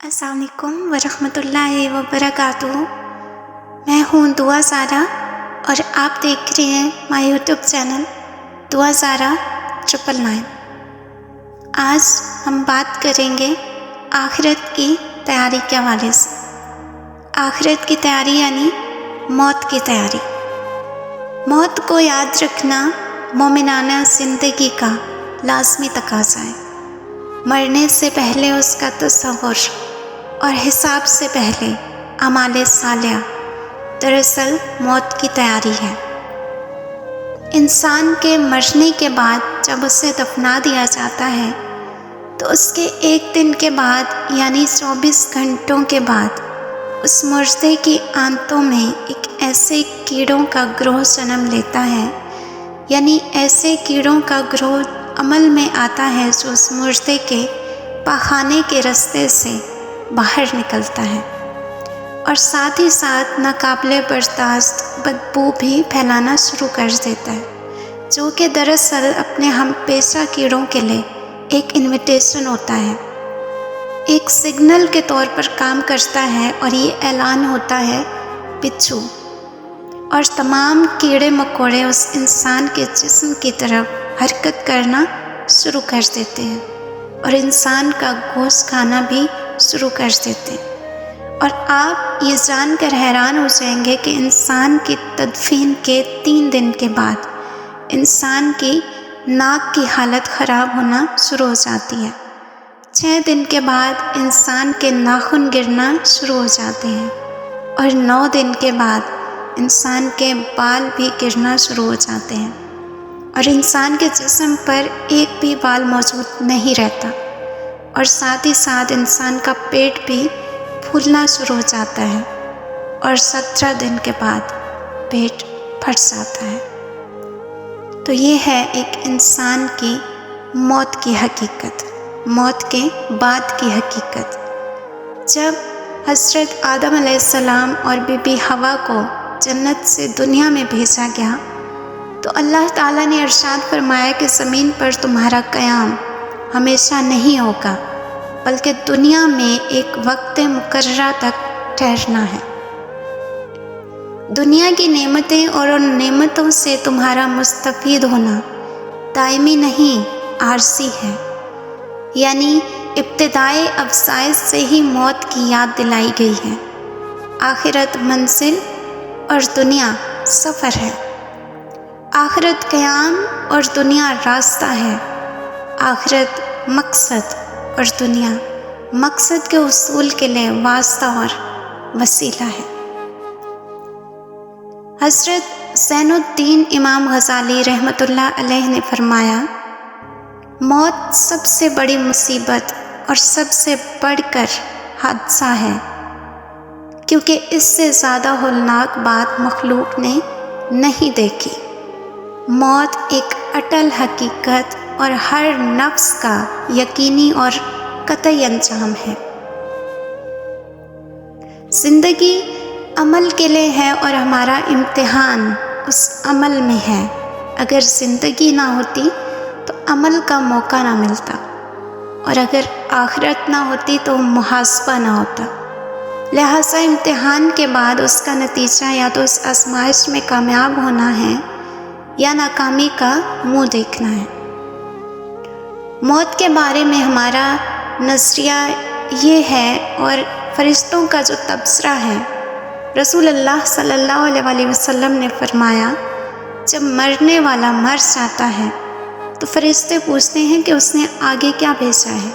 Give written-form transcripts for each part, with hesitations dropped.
السلام علیکم ورحمۃ اللہ وبرکاتہ۔ میں ہوں دعا زارا اور آپ دیکھ رہے ہیں مائی یوٹیوب چینل دعا زارا 999۔ آج ہم بات کریں گے آخرت کی تیاری کے حوالے سے۔ آخرت کی تیاری یعنی موت کی تیاری۔ موت کو یاد رکھنا مومنانہ زندگی کا لازمی تقاضا ہے۔ مرنے سے پہلے اس کا تصور اور حساب سے پہلے اعمال صالحہ دراصل موت کی تیاری ہے۔ انسان کے مرنے کے بعد جب اسے دفنا دیا جاتا ہے تو اس کے ایک دن کے بعد یعنی 24 گھنٹوں کے بعد اس مردے کی آنتوں میں ایک ایسے کیڑوں کا گروہ جنم لیتا ہے، یعنی ایسے کیڑوں کا گروہ عمل میں آتا ہے جو اس مردے کے پاخانے کے رستے سے باہر نکلتا ہے اور ساتھ ہی ساتھ ناقابل برداشت بدبو بھی پھیلانا شروع کر دیتا ہے، جو کہ دراصل اپنے ہم پیشہ کیڑوں کے لیے ایک انویٹیشن ہوتا ہے، ایک سگنل کے طور پر کام کرتا ہے، اور یہ اعلان ہوتا ہے بچھو، اور تمام کیڑے مکوڑے اس انسان کے جسم کی طرف حرکت کرنا شروع کر دیتے ہیں اور انسان کا گوشت کھانا بھی شروع کر دیتے ہیں۔ اور آپ یہ جان کر حیران ہو جائیں گے کہ انسان کی تدفین کے 3 دن کے بعد انسان کی ناک کی حالت خراب ہونا شروع ہو جاتی ہے، 6 دن کے بعد انسان کے ناخن گرنا شروع ہو جاتے ہیں، اور 9 دن کے بعد انسان کے بال بھی گرنا شروع ہو جاتے ہیں، اور انسان کے جسم پر ایک بھی بال موجود نہیں رہتا، اور ساتھ ہی ساتھ انسان کا پیٹ بھی پھولنا شروع ہو جاتا ہے، اور 17 دن کے بعد پیٹ پھٹ جاتا ہے۔ تو یہ ہے ایک انسان کی موت کی حقیقت، موت کے بعد کی حقیقت۔ جب حضرت آدم علیہ السلام اور بی بی حوا کو جنت سے دنیا میں بھیجا گیا تو اللہ تعالیٰ نے ارشاد فرمایا کہ زمین پر تمہارا قیام ہمیشہ نہیں ہوگا، بلکہ دنیا میں ایک وقت مقررہ تک ٹھہرنا ہے۔ دنیا کی نعمتیں اور ان نعمتوں سے تمہارا مستفید ہونا دائمی نہیں، عارضی ہے، یعنی ابتدائے افزائش سے ہی موت کی یاد دلائی گئی ہے۔ آخرت منزل اور دنیا سفر ہے، آخرت قیام اور دنیا راستہ ہے، آخرت مقصد اور دنیا مقصد کے حصول کے لیے واسطہ اور وسیلہ ہے۔ حضرت زین الدین امام غزالی رحمۃ اللہ علیہ نے فرمایا، موت سب سے بڑی مصیبت اور سب سے بڑھ کر حادثہ ہے، کیونکہ اس سے زیادہ ہولناک بات مخلوق نے نہیں دیکھی۔ موت ایک اٹل حقیقت اور ہر نفس کا یقینی اور قطعی انجام ہے۔ زندگی عمل کے لیے ہے اور ہمارا امتحان اس عمل میں ہے۔ اگر زندگی نہ ہوتی تو عمل کا موقع نہ ملتا، اور اگر آخرت نہ ہوتی تو محاسبہ نہ ہوتا۔ لہٰذا امتحان کے بعد اس کا نتیجہ یا تو اس آزمائش میں کامیاب ہونا ہے یا ناکامی کا منہ دیکھنا ہے۔ موت کے بارے میں ہمارا نظریہ یہ ہے، اور فرشتوں کا جو تبصرہ ہے، رسول اللہ صلی اللہ علیہ وسلم نے فرمایا، جب مرنے والا مر جاتا ہے تو فرشتے پوچھتے ہیں کہ اس نے آگے کیا بھیجا ہے،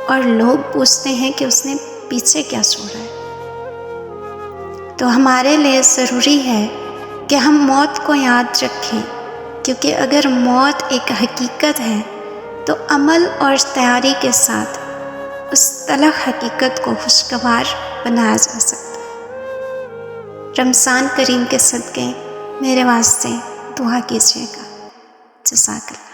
اور لوگ پوچھتے ہیں کہ اس نے پیچھے کیا چھوڑا ہے۔ تو ہمارے لیے ضروری ہے کہ ہم موت کو یاد رکھیں، کیونکہ اگر موت ایک حقیقت ہے تو عمل اور تیاری کے ساتھ اس تلخ حقیقت کو خوشگوار بنایا جا سکتا ہے۔ رمضان کریم کے صدقے میرے واسطے دعا کیجیے گا۔ جزاک اللہ۔